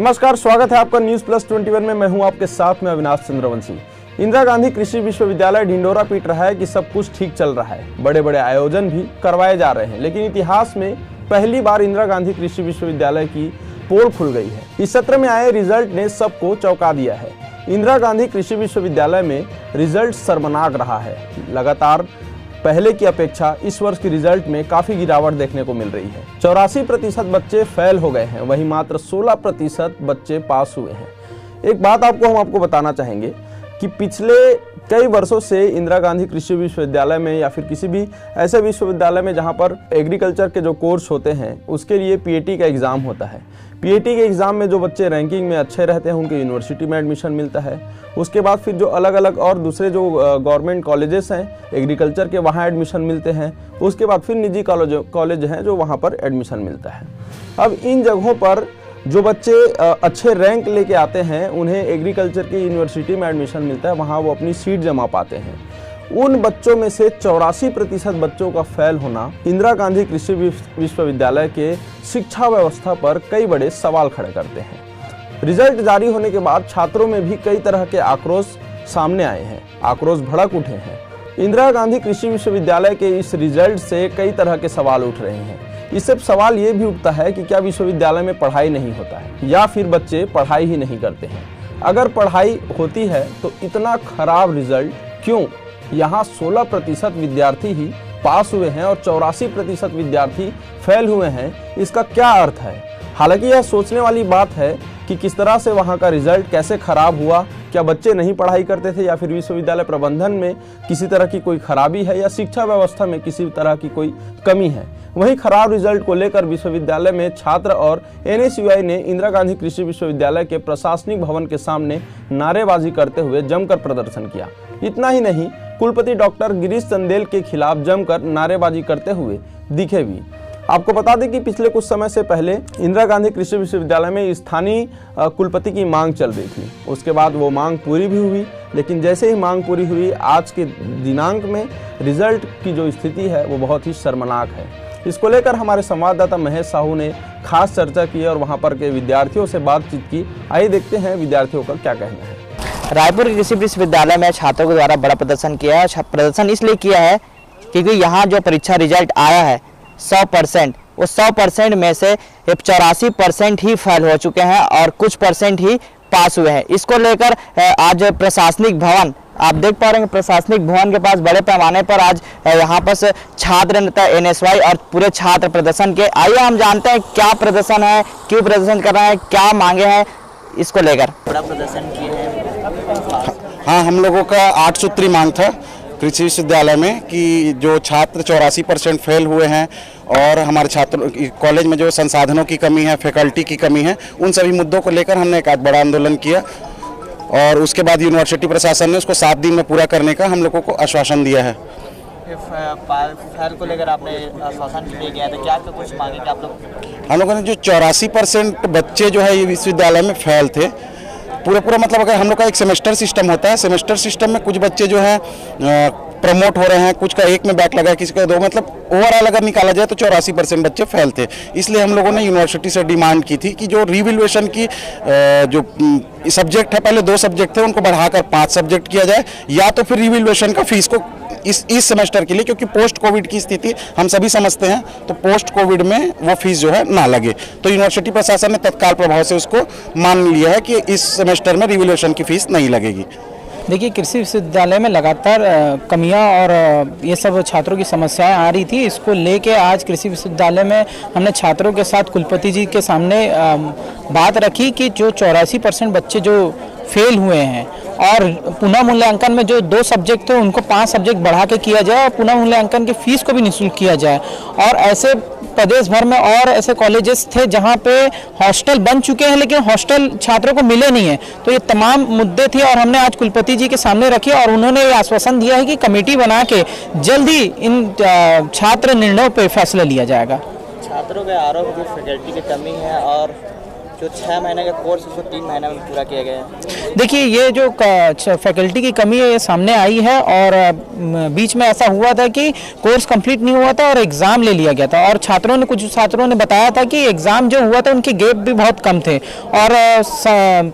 नमस्कार, स्वागत है आपका न्यूज़+21 में। मैं हूं आपके साथ में अविनाश चंद्रवंशी। इंदिरा गांधी कृषि विश्वविद्यालय ढिंढोरा पीट रहा है कि सब कुछ ठीक चल रहा है, बड़े बड़े आयोजन भी करवाए जा रहे हैं, लेकिन इतिहास में पहली बार इंदिरा गांधी कृषि विश्वविद्यालय की पोल खुल गई है। इस सत्र में आए रिजल्ट ने सबको चौंका दिया है। इंदिरा गांधी कृषि विश्वविद्यालय में रिजल्ट शर्मनाक रहा है। लगातार पहले की अपेक्षा इस वर्ष की रिजल्ट में काफी गिरावट देखने को मिल रही है। 84% बच्चे फेल हो गए हैं, वहीं मात्र 16% बच्चे पास हुए हैं। एक बात हम आपको बताना चाहेंगे कि पिछले कई वर्षों से इंदिरा गांधी कृषि विश्वविद्यालय में या फिर किसी भी ऐसे विश्वविद्यालय में जहां पर एग्रीकल्चर के जो कोर्स होते हैं उसके लिए पीएटी का एग्ज़ाम होता है। पीएटी के एग्ज़ाम में जो बच्चे रैंकिंग में अच्छे रहते हैं उनको यूनिवर्सिटी में एडमिशन मिलता है। उसके बाद फिर जो अलग अलग और दूसरे जो गवर्नमेंट कॉलेजेस हैं एग्रीकल्चर के, वहाँ एडमिशन मिलते हैं। उसके बाद फिर निजी कॉलेज हैं जो वहाँ पर एडमिशन मिलता है। अब इन जगहों पर जो बच्चे अच्छे रैंक लेके आते हैं उन्हें एग्रीकल्चर की यूनिवर्सिटी में एडमिशन मिलता है, वहाँ वो अपनी सीट जमा पाते हैं। उन बच्चों में से 84% बच्चों का फेल होना इंदिरा गांधी कृषि विश्वविद्यालय के शिक्षा व्यवस्था पर कई बड़े सवाल खड़े करते हैं। रिजल्ट जारी होने के बाद छात्रों में भी कई तरह के आक्रोश सामने आए हैं, आक्रोश भड़क उठे हैं। इंदिरा गांधी कृषि विश्वविद्यालय के इस रिजल्ट से कई तरह के सवाल उठ रहे हैं। इससे सवाल ये भी उठता है कि क्या विश्वविद्यालय में पढ़ाई नहीं होता है या फिर बच्चे पढ़ाई ही नहीं करते हैं। अगर पढ़ाई होती है तो इतना खराब रिजल्ट क्यों? यहाँ 16% विद्यार्थी ही पास हुए हैं और 84% विद्यार्थी फेल हुए हैं। इसका क्या अर्थ है? हालांकि यह सोचने वाली बात है कि किस तरह से वहाँ का रिजल्ट कैसे खराब हुआ। क्या बच्चे नहीं पढ़ाई करते थे या फिर विश्वविद्यालय प्रबंधन में किसी तरह की कोई खराबी है या शिक्षा व्यवस्था में किसी तरह की कोई कमी है? वहीं खराब रिजल्ट को लेकर विश्वविद्यालय में छात्र और एनएसयूआई ने इंदिरा गांधी कृषि विश्वविद्यालय के प्रशासनिक भवन के सामने नारेबाजी करते हुए जमकर प्रदर्शन किया। इतना ही नहीं, कुलपति डॉक्टर गिरीश चंदेल के खिलाफ जमकर नारेबाजी करते हुए दिखे भी। आपको बता दें कि पिछले कुछ समय से पहले इंदिरा गांधी कृषि विश्वविद्यालय में स्थानीय कुलपति की मांग चल रही थी। उसके बाद वो मांग पूरी भी हुई, लेकिन जैसे ही मांग पूरी हुई आज के दिनांक में रिजल्ट की जो स्थिति है वो बहुत ही शर्मनाक है। इसको लेकर हमारे संवाददाता महेश साहू ने खास चर्चा की और वहाँ पर के विद्यार्थियों से बातचीत की। आइए देखते हैं विद्यार्थियों का क्या कहना है। रायपुर कृषि विश्वविद्यालय में छात्रों के द्वारा बड़ा प्रदर्शन किया है। प्रदर्शन इसलिए किया है क्योंकि यहाँ जो परीक्षा रिजल्ट आया है 100%, वो 100% में से 84% ही फेल हो चुके हैं और कुछ परसेंट ही पास हुए हैं। इसको लेकर आज प्रशासनिक भवन, आप देख पा रहे हैं प्रशासनिक भवन के पास बड़े पैमाने पर आज यहाँ पर छात्र नेता एनएसवाई और पूरे छात्र प्रदर्शन के। आइए हम जानते हैं क्या प्रदर्शन है, क्यों प्रदर्शन कर रहे हैं, क्या मांगे हैं, इसको लेकर बड़ा प्रदर्शन किए हैं। हाँ, हम लोगों का 8 सूत्री मांग था कृषि विश्वविद्यालय में कि जो छात्र 84% फेल हुए हैं और हमारे छात्रों कॉलेज में जो संसाधनों की कमी है, फैकल्टी की कमी है, उन सभी मुद्दों को लेकर हमने एक बड़ा आंदोलन किया और उसके बाद यूनिवर्सिटी प्रशासन ने उसको 7 दिन में पूरा करने का हम लोगों को आश्वासन दिया है। फेल को लेकर आपने आश्वासन दिया गया था, क्या कुछ मांगे कि आप लोग? हम लोगों ने जो 84% बच्चे जो है ये विश्वविद्यालय में फेल थे, पूरा मतलब अगर हम लोग का एक सेमेस्टर सिस्टम होता है, सेमेस्टर सिस्टम में कुछ बच्चे जो है प्रमोट हो रहे हैं, कुछ का 1 में बैक लगा है, किसी का 2, मतलब ओवरऑल अगर निकाला जाए तो 84% बच्चे फेल थे। इसलिए हम लोगों ने यूनिवर्सिटी से डिमांड की थी कि जो रिवैल्यूएशन की जो सब्जेक्ट है, पहले 2 सब्जेक्ट थे उनको बढ़ाकर 5 सब्जेक्ट किया जाए, या तो फिर रिवैल्यूएशन का फीस को इस सेमेस्टर के लिए, क्योंकि पोस्ट कोविड की स्थिति हम सभी समझते हैं, तो पोस्ट कोविड में वो फीस जो है ना लगे। तो यूनिवर्सिटी प्रशासन ने तत्काल प्रभाव से उसको मान लिया है कि इस सेमेस्टर में रिवैल्यूएशन की फीस नहीं लगेगी। देखिए, कृषि विश्वविद्यालय में लगातार कमियां और ये सब छात्रों की समस्याएं आ रही थी। इसको लेके आज कृषि विश्वविद्यालय में हमने छात्रों के साथ कुलपति जी के सामने बात रखी कि जो 84% बच्चे जो फेल हुए हैं और पुनः मूल्यांकन में जो 2 सब्जेक्ट थे उनको 5 सब्जेक्ट बढ़ा के किया जाए और पुनः मूल्यांकन की फीस को भी निःशुल्क किया जाए। और ऐसे प्रदेश भर में और ऐसे कॉलेजेस थे जहां पे हॉस्टल बन चुके हैं लेकिन हॉस्टल छात्रों को मिले नहीं है। तो ये तमाम मुद्दे थे और हमने आज कुलपति जी के सामने रखे और उन्होंने ये आश्वासन दिया है कि कमेटी बना के जल्द ही इन छात्र निर्णयों पर फैसला लिया जाएगा। छात्रों के आरोप की फैकल्टी की कमी है और जो 6 महीने का कोर्स उसको 3 महीने में पूरा किया गया है। देखिए, ये जो फैकल्टी की कमी है ये सामने आई है और बीच में ऐसा हुआ था कि कोर्स कंप्लीट नहीं हुआ था और एग्ज़ाम ले लिया गया था और कुछ छात्रों ने बताया था कि एग्ज़ाम जो हुआ था उनके गैप भी बहुत कम थे और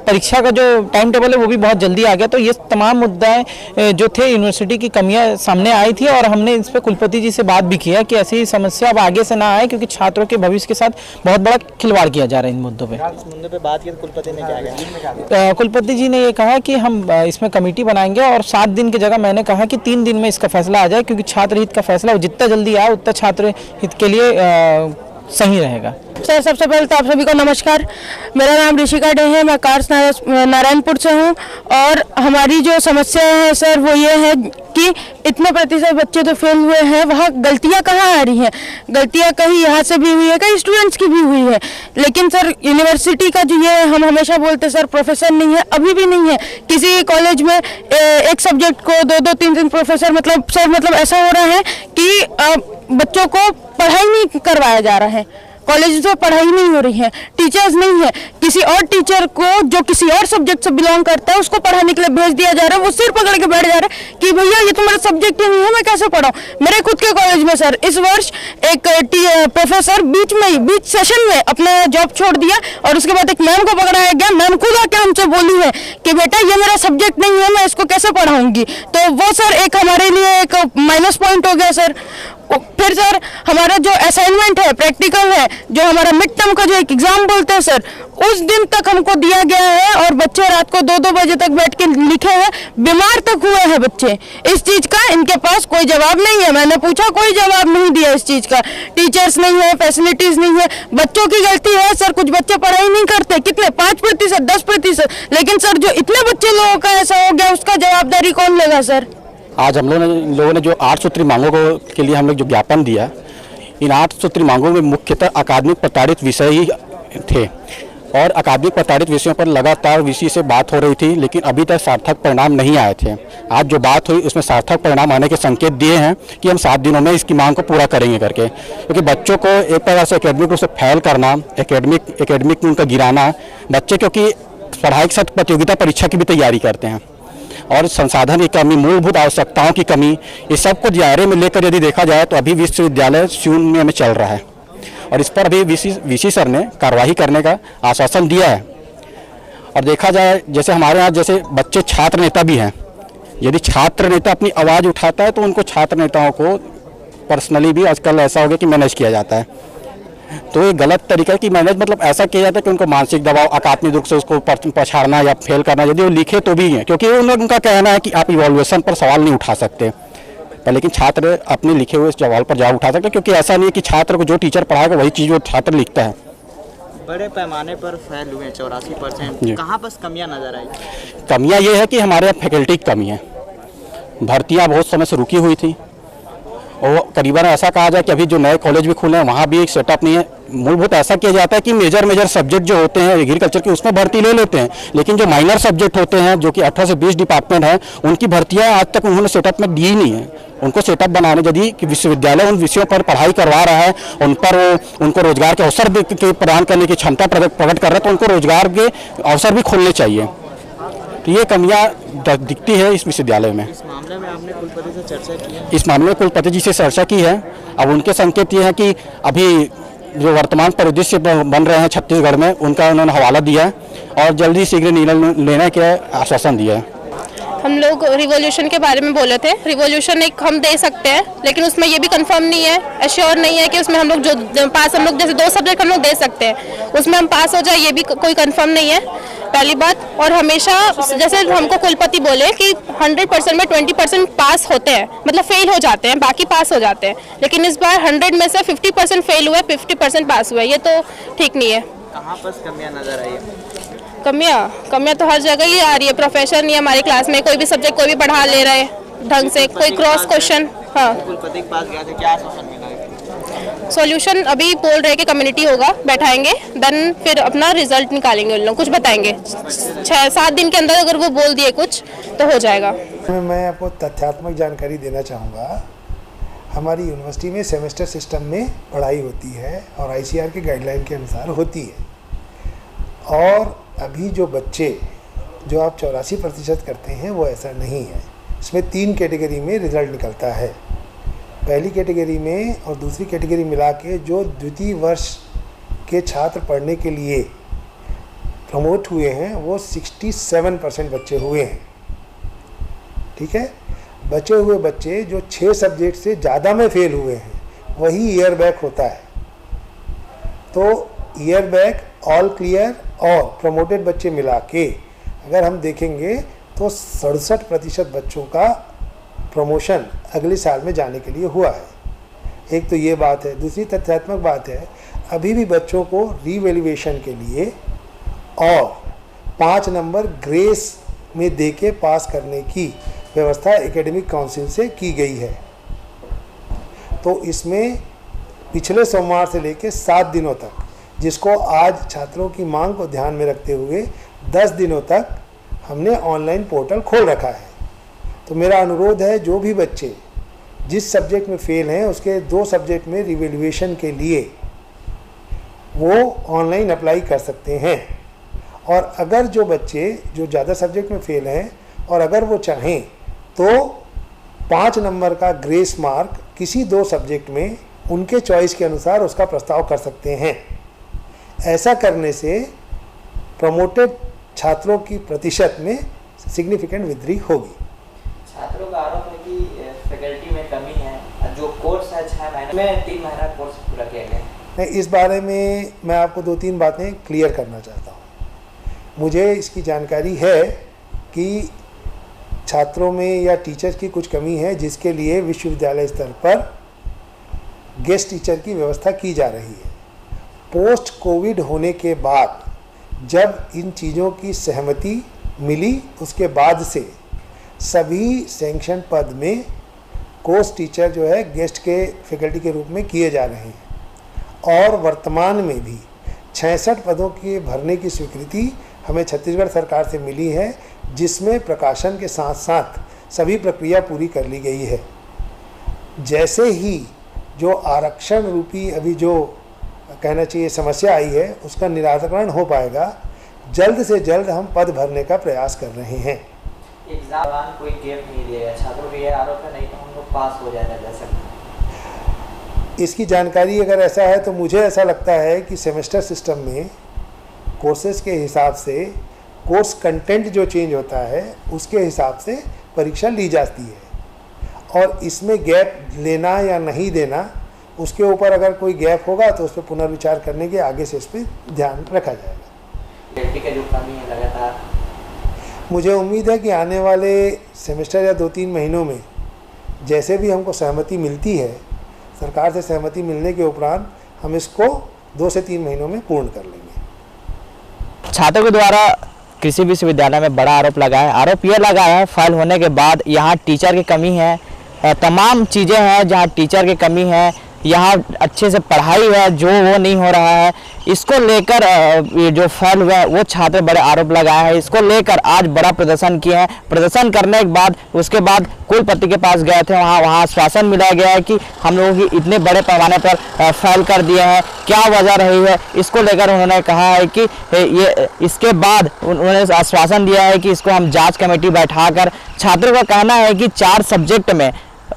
परीक्षा का जो टाइम टेबल है वो भी बहुत जल्दी आ गया। तो ये तमाम मुद्दे जो थे, यूनिवर्सिटी की कमियां सामने आई थी और हमने इस पर कुलपति जी से बात भी किया कि ऐसी समस्या अब आगे से ना आए, क्योंकि छात्रों के भविष्य के साथ बहुत बड़ा खिलवाड़ किया जा रहा है इन मुद्दों पे। इस मुद्दे पे बात की तो कुलपति ने क्या कहा? कुलपति जी ने ये कहा कि हम इसमें कमेटी बनाएंगे और 7 दिन की जगह मैंने कहा कि 3 दिन में इसका फैसला आ जाए, क्योंकि छात्र हित का फैसला जितना जल्दी आए उतना छात्र हित के लिए सही रहेगा। सर, सबसे पहले तो आप सभी को नमस्कार। मेरा नाम ऋषिका डे है, मैं कार्स नारायणपुर से हूँ और हमारी जो समस्या है सर वो ये है कि इतने प्रतिशत बच्चे तो फेल हुए हैं, वहाँ गलतियाँ कहाँ आ रही हैं? गलतियाँ कहीं यहाँ से भी हुई है, कहीं स्टूडेंट्स की भी हुई है, लेकिन सर यूनिवर्सिटी का जो ये हम हमेशा बोलते सर प्रोफेसर नहीं है, अभी भी नहीं है। किसी कॉलेज में एक सब्जेक्ट को 2-2, 3-3 प्रोफेसर, मतलब ऐसा हो रहा है कि बच्चों को पढ़ाई नहीं करवाया जा रहा है, कॉलेज में पढ़ाई नहीं हो रही है, टीचर्स नहीं है। किसी और टीचर को जो किसी और सब्जेक्ट से बिलोंग करता है उसको पढ़ाने के लिए भेज दिया जा रहा है, वो सिर पकड़ के बैठ जा रहा है कि भैया ये तुम्हारा सब्जेक्ट ही नहीं है, मैं कैसे पढ़ाऊं। मेरे खुद के कॉलेज में सर इस वर्ष एक प्रोफेसर बीच सेशन में अपना जॉब छोड़ दिया और उसके बाद एक मैम को पकड़ाया गया। मैम खुद आके हमसे बोली है कि बेटा ये मेरा सब्जेक्ट नहीं है, मैं इसको कैसे पढ़ाऊंगी। तो वो सर एक हमारे लिए एक माइनस पॉइंट हो गया सर। फिर सर हमारा जो असाइनमेंट है, प्रैक्टिकल है, जो हमारा मिड टर्म का जो एक एग्जाम बोलते हैं सर, उस दिन तक हमको दिया गया है और बच्चे रात को 2-2 बजे तक बैठ के लिखे हैं, बीमार तक हुए हैं बच्चे। इस चीज का इनके पास कोई जवाब नहीं है। मैंने पूछा, कोई जवाब नहीं दिया इस चीज का। टीचर्स नहीं है, फैसिलिटीज नहीं है, बच्चों की गलती है सर। कुछ बच्चे पढ़ाई नहीं करते, कितने 5%, 10%, लेकिन सर जो इतने बच्चे लोगों का ऐसा हो गया उसका जवाबदारी कौन लेगा सर? आज हम लोगों ने जो 8 सूत्री मांगों के लिए हम लोग जो ज्ञापन दिया, इन 8 सूत्री मांगों में मुख्यतः अकादमिक प्रताड़ित विषय ही थे और अकादमिक प्रताड़ित विषयों पर लगातार वीसी से बात हो रही थी, लेकिन अभी तक सार्थक परिणाम नहीं आए थे। आज जो बात हुई उसमें सार्थक परिणाम आने के संकेत दिए हैं कि हम 7 दिनों में इसकी मांग को पूरा करेंगे करके, क्योंकि बच्चों को एक तरह से एकेडमिक रूप से फेल करना, एकेडमिक में उनका गिराना, बच्चे क्योंकि पढ़ाई के साथ प्रतियोगिता परीक्षा की भी तैयारी करते हैं और संसाधन की कमी, मूलभूत आवश्यकताओं की कमी, इस सब को दायरे में लेकर यदि देखा जाए तो अभी विश्वविद्यालय शून्य में चल रहा है और इस पर अभी वीसी सर ने कार्रवाई करने का आश्वासन दिया है। और देखा जाए जैसे हमारे यहाँ जैसे बच्चे छात्र नेता भी हैं, यदि छात्र नेता अपनी आवाज़ उठाता है तो उनको छात्र नेताओं को पर्सनली भी आजकल ऐसा हो गया कि मैनेज किया जाता है। तो ये गलत तरीका है कि मैनेज मतलब ऐसा किया जाता है कि उनको मानसिक दबाव, अकादमिक रूप से उसको पछाड़ना या फेल करना, यदि वो लिखे तो भी है, क्योंकि उनका कहना है कि आप इवोल्यूशन पर सवाल नहीं उठा सकते, पर लेकिन छात्र अपने लिखे हुए सवाल पर जवाब उठा सकते, क्योंकि ऐसा नहीं है कि छात्र को जो टीचर पढ़ाएगा वही चीज़ वो छात्र लिखता है। बड़े पैमाने पर फेल हुए 84%, कहाँ पर कमियाँ नजर आई? कमियाँ ये है कि हमारे यहाँ फैकल्टी की कमी है, भर्तियाँ बहुत समय से रुकी हुई थी और करीबन ऐसा कहा जाए कि अभी जो नए कॉलेज भी खुले हैं वहाँ भी एक सेटअप नहीं है। मूलभूत ऐसा किया जाता है कि मेजर सब्जेक्ट जो होते हैं एग्रीकल्चर के उसमें भर्ती ले लेते हैं, लेकिन जो माइनर सब्जेक्ट होते हैं जो कि 18 से 20 डिपार्टमेंट हैं उनकी भर्तियाँ आज तक उन्होंने सेटअप में दी ही नहीं है। उनको सेटअप बनाने, यदि कि विश्वविद्यालय उन विषयों पर पढ़ाई करवा रहा है, उन पर उनको रोजगार के अवसर प्रदान करने की क्षमता प्रकट कर रहा है, तो उनको रोजगार के अवसर भी खोलने चाहिए। तो ये कमियाँ दिखती है इस विश्वविद्यालय में। इस मामले में आपने कुलपति से चर्चा की है? इस मामले में कुलपति जी से चर्चा की है। अब उनके संकेत ये हैं कि अभी जो वर्तमान परिदृश्य बन रहे हैं छत्तीसगढ़ में उनका उन्होंने हवाला दिया है और जल्दी शीघ्र निर्णय लेने के आश्वासन दिया है। हम लोग रिवॉल्यूशन के बारे में बोले थे। रिवॉल्यूशन एक हम दे सकते हैं, लेकिन उसमें ये भी कंफर्म नहीं है, एश्योर नहीं है कि उसमें हम लोग जो पास, हम लोग जैसे 2 सब्जेक्ट हम लोग दे सकते हैं, उसमें हम पास हो जाए ये भी कोई कंफर्म नहीं है, पहली बात। और हमेशा जैसे हमको कुलपति बोले कि 100% में 20% पास होते हैं, मतलब फेल हो जाते हैं, बाकी पास हो जाते हैं, लेकिन इस बार 100 में से 50% फेल हुए, 50% पास हुए, ये तो ठीक नहीं है। कहाँ पर कमियाँ नजर आई है? कमियाँ तो हर जगह ही आ रही है। प्रोफेसर नहीं है हमारी क्लास में, कोई भी सब्जेक्ट कोई भी पढ़ा ले रहे हैं ढंग से, कोई क्रॉस क्वेश्चन। हाँ, कुलपति के पास गया था, क्या आश्वासन मिला? सॉल्यूशन अभी बोल रहे कि कम्युनिटी होगा, बैठाएंगे, देन फिर अपना रिजल्ट निकालेंगे, उन लोग कुछ बताएंगे 6-7 दिन के अंदर, अगर वो बोल दिए कुछ तो हो जाएगा। मैं आपको तथ्यात्मक जानकारी देना चाहूँगा। हमारी यूनिवर्सिटी में सेमेस्टर सिस्टम में पढ़ाई होती है और ICAR के गाइडलाइन के अनुसार होती है। और अभी जो बच्चे जो आप 84% करते हैं वो ऐसा नहीं है। इसमें 3 कैटेगरी में रिज़ल्ट निकलता है। पहली कैटेगरी में और दूसरी कैटेगरी मिला के जो द्वितीय वर्ष के छात्र पढ़ने के लिए प्रमोट हुए हैं वो 67% बच्चे हुए हैं। ठीक है, बचे हुए बच्चे जो 6 सब्जेक्ट से ज़्यादा में फेल हुए हैं वही ईयर बैक होता है। तो ईयर बैक, ऑल क्लियर और प्रमोटेड बच्चे मिला के अगर हम देखेंगे तो 67% बच्चों का प्रमोशन अगले साल में जाने के लिए हुआ है। एक तो ये बात है। दूसरी तथ्यात्मक बात है, अभी भी बच्चों को रीवैल्यूएशन के लिए और 5 नंबर ग्रेस में देके पास करने की व्यवस्था एकेडमिक काउंसिल से की गई है। तो इसमें पिछले सोमवार से लेकर 7 दिनों तक, जिसको आज छात्रों की मांग को ध्यान में रखते हुए 10 दिनों तक हमने ऑनलाइन पोर्टल खोल रखा है। तो मेरा अनुरोध है, जो भी बच्चे जिस सब्जेक्ट में फेल हैं उसके 2 सब्जेक्ट में रिवैल्यूएशन के लिए वो ऑनलाइन अप्लाई कर सकते हैं। और अगर जो बच्चे जो ज़्यादा सब्जेक्ट में फेल हैं और अगर वो चाहें तो 5 नंबर का ग्रेस मार्क किसी 2 सब्जेक्ट में उनके चॉइस के अनुसार उसका प्रस्ताव कर सकते हैं। ऐसा करने से प्रमोटेड छात्रों की प्रतिशत में सिग्निफिकेंट वृद्धि होगी। छात्रों का आरोप है कि फैकल्टी में कमी है। जो कोर्स है 6 महीने में 3 महीना कोर्स पूरा किया गया है। मैं इस बारे में मैं आपको 2-3 बातें क्लियर करना चाहता हूँ। मुझे इसकी जानकारी है कि छात्रों में या टीचर्स की कुछ कमी है, जिसके लिए विश्वविद्यालय स्तर पर गेस्ट टीचर की व्यवस्था की जा रही है। पोस्ट कोविड होने के बाद जब इन चीज़ों की सहमति मिली, उसके बाद से सभी सैंक्शन पद में कोर्स टीचर जो है गेस्ट के फैकल्टी के रूप में किए जा रहे हैं। और वर्तमान में भी 66 पदों के भरने की स्वीकृति हमें छत्तीसगढ़ सरकार से मिली है, जिसमें प्रकाशन के साथ साथ सभी प्रक्रिया पूरी कर ली गई है। जैसे ही जो आरक्षण रूपी अभी जो कहना चाहिए समस्या आई है उसका निराकरण हो पाएगा, जल्द से जल्द हम पद भरने का प्रयास कर रहे हैं। एग्जाम दौरान कोई गैप नहीं दिया गया, छात्रों को ये आरोप है नहीं तो हम लोग पास हो जाएगा जैसा। इसकी जानकारी अगर ऐसा है तो मुझे ऐसा लगता है कि सेमेस्टर सिस्टम में कोर्सेज के हिसाब से कोर्स कंटेंट जो चेंज होता है उसके हिसाब से परीक्षा ली जाती है। और इसमें गैप लेना या नहीं देना, उसके ऊपर अगर कोई गैप होगा तो उस पर पुनर्विचार करने के आगे से इस पर ध्यान रखा जाएगा। का जो कमी है लगातार, मुझे उम्मीद है कि आने वाले सेमेस्टर या 2-3 महीनों में जैसे भी हमको सहमति मिलती है, सरकार से सहमति मिलने के उपरांत हम इसको 2 से 3 महीनों में पूर्ण कर लेंगे। छात्रों के द्वारा कृषि विश्वविद्यालय में बड़ा आरोप लगा है। आरोप यह लगा है फाइल होने के बाद यहाँ टीचर की कमी है, तमाम चीज़ें हैं जहाँ टीचर की कमी है, यहाँ अच्छे से पढ़ाई है जो वो नहीं हो रहा है। इसको लेकर ये जो फेल हुआ है वो छात्र बड़े आरोप लगाए हैं। इसको लेकर आज बड़ा प्रदर्शन किए हैं। प्रदर्शन करने के बाद उसके बाद कुलपति के पास गए थे, वहाँ आश्वासन मिला गया है कि हम लोगों की इतने बड़े पैमाने पर फेल कर दिए हैं, क्या वजह रही है। इसको लेकर उन्होंने कहा है कि ये इसके बाद उन्होंने आश्वासन दिया है कि इसको हम जाँच कमेटी बैठाकर, छात्रों का कहना है कि 4 सब्जेक्ट में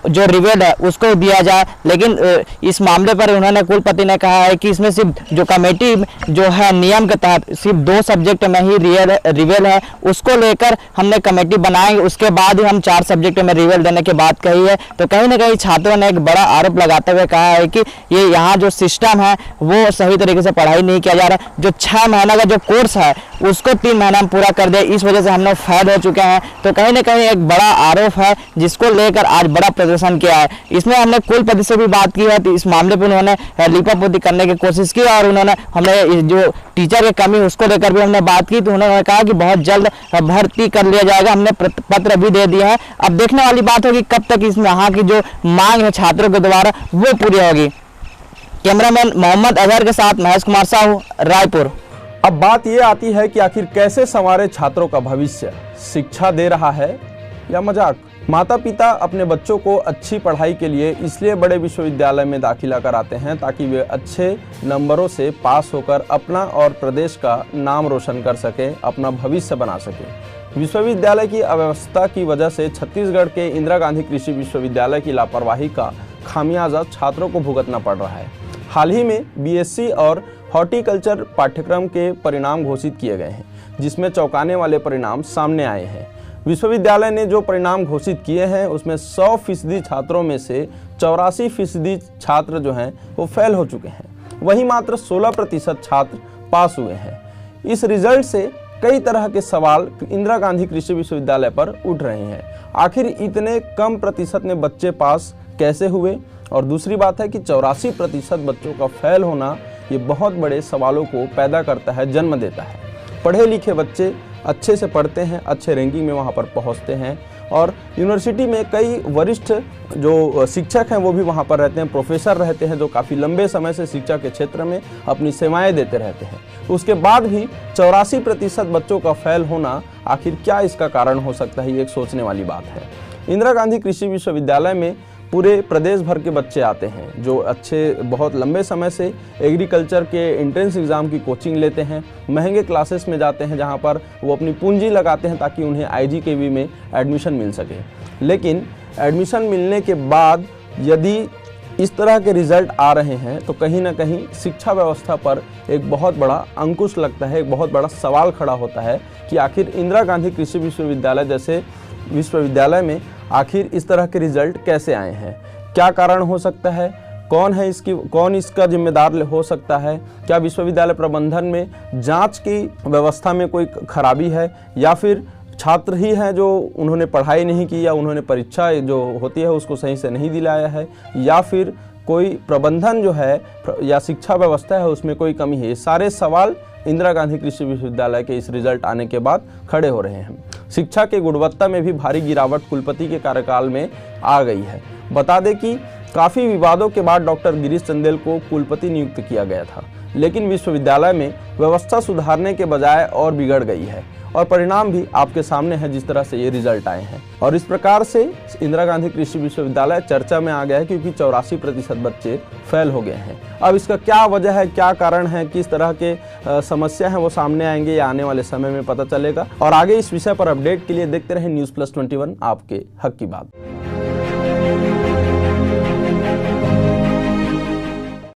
जो रिवेल है उसको दिया जाए। लेकिन इस मामले पर उन्होंने कुलपति ने कहा है कि इसमें सिर्फ जो कमेटी जो है नियम के तहत सिर्फ 2 सब्जेक्ट में ही रिवेल है, उसको लेकर हमने कमेटी बनाएंगे, उसके बाद ही हम 4 सब्जेक्ट में रिवेल देने की बात कही है। तो कहीं ना कहीं छात्रों ने एक बड़ा आरोप लगाते हुए कहा है कि ये यहाँ जो सिस्टम है वो सही तरीके से पढ़ाई नहीं किया जा रहा है। जो 6 महीना का जो कोर्स है उसको 3 महीना में पूरा कर दिया, इस वजह से हम लोग फेल हो चुके हैं। तो कहीं ना कहीं एक बड़ा आरोप है जिसको लेकर आज बड़ा प्रदर्शन किया है। इसमें हमने कुलपति से भी बात की है, तो इस मामले पर उन्होंने लिपापोती करने की कोशिश की और हमने जो टीचर की कमी उसको लेकर भी हमने बात की, तो उन्होंने कहा कि बहुत जल्द भर्ती कर लिया जाएगा। हमने पत्र भी दे दिया है। अब देखने वाली बात होगी कब तक इसमें यहाँ की जो मांग है छात्रों के द्वारा वो पूरी होगी। कैमरामैन मोहम्मद अजहर के साथ महेश कुमार साहू, रायपुर। अब बात ये आती है कि आखिर कैसे संवारे छात्रों का भविष्य, शिक्षा दे रहा है या मजाक। माता पिता अपने बच्चों को अच्छी पढ़ाई के लिए इसलिए बड़े विश्वविद्यालय में दाखिला कराते हैं ताकि वे अच्छे नंबरों से पास होकर अपना और प्रदेश का नाम रोशन कर सकें, अपना भविष्य बना सकें। विश्वविद्यालय की अव्यवस्था की वजह से छत्तीसगढ़ के इंदिरा गांधी कृषि विश्वविद्यालय की लापरवाही का खामियाजा छात्रों को भुगतना पड़ रहा है। हाल ही में बीएससी और हॉर्टिकल्चर पाठ्यक्रम के परिणाम घोषित किए गए हैं, जिसमें चौंकाने वाले परिणाम सामने आए हैं। विश्वविद्यालय ने जो परिणाम घोषित किए हैं उसमें 100% छात्रों में से 84% छात्र जो हैं वो फेल हो चुके हैं, वहीं मात्र 16% छात्र पास हुए हैं। इस रिजल्ट से कई तरह के सवाल इंदिरा गांधी कृषि विश्वविद्यालय पर उठ रहे हैं। आखिर इतने कम प्रतिशत में बच्चे पास कैसे हुए? और दूसरी बात है कि 84% बच्चों का फेल होना ये बहुत बड़े सवालों को पैदा करता है, जन्म देता है। पढ़े लिखे बच्चे अच्छे से पढ़ते हैं, अच्छे रैंकिंग में वहाँ पर पहुँचते हैं और यूनिवर्सिटी में कई वरिष्ठ जो शिक्षक हैं वो भी वहाँ पर रहते हैं, प्रोफेसर रहते हैं जो काफ़ी लंबे समय से शिक्षा के क्षेत्र में अपनी सेवाएं देते रहते हैं। उसके बाद भी 84% बच्चों का फेल होना, आखिर क्या इसका कारण हो सकता है, ये एक सोचने वाली बात है। इंदिरा गांधी कृषि विश्वविद्यालय में पूरे प्रदेश भर के बच्चे आते हैं जो अच्छे बहुत लंबे समय से एग्रीकल्चर के एंट्रेंस एग्ज़ाम की कोचिंग लेते हैं, महंगे क्लासेस में जाते हैं जहां पर वो अपनी पूंजी लगाते हैं ताकि उन्हें IGKV में एडमिशन मिल सके। लेकिन एडमिशन मिलने के बाद यदि इस तरह के रिजल्ट आ रहे हैं तो कहीं ना कहीं शिक्षा व्यवस्था पर एक बहुत बड़ा अंकुश लगता है, एक बहुत बड़ा सवाल खड़ा होता है कि आखिर इंदिरा गांधी कृषि विश्वविद्यालय जैसे विश्वविद्यालय में आखिर इस तरह के रिजल्ट कैसे आए हैं, क्या कारण हो सकता है, कौन इसका जिम्मेदार हो सकता है? क्या विश्वविद्यालय प्रबंधन में जांच की व्यवस्था में कोई खराबी है या फिर छात्र ही हैं जो उन्होंने पढ़ाई नहीं की या उन्होंने परीक्षा जो होती है उसको सही से नहीं दिलाया है, या फिर कोई प्रबंधन जो है या शिक्षा व्यवस्था है उसमें कोई कमी है? ये सारे सवाल इंदिरा गांधी कृषि विश्वविद्यालय के इस रिजल्ट आने के बाद खड़े हो रहे हैं। शिक्षा के गुणवत्ता में भी भारी गिरावट कुलपति के कार्यकाल में आ गई है। बता दें कि काफ़ी विवादों के बाद डॉक्टर गिरीश चंदेल को कुलपति नियुक्त किया गया था, लेकिन विश्वविद्यालय में व्यवस्था सुधारने के बजाय और बिगड़ गई है और परिणाम भी आपके सामने है जिस तरह से ये रिजल्ट आए हैं। और इस प्रकार से इंदिरा गांधी कृषि विश्वविद्यालय चर्चा में आ गया है क्योंकि 84% बच्चे फेल हो गए हैं। अब इसका क्या वजह है, क्या कारण है, किस तरह के समस्या हैं वो सामने आएंगे या आने वाले समय में पता चलेगा। और आगे इस विषय पर अपडेट के लिए देखते रहें News Plus 21, आपके हक की बात।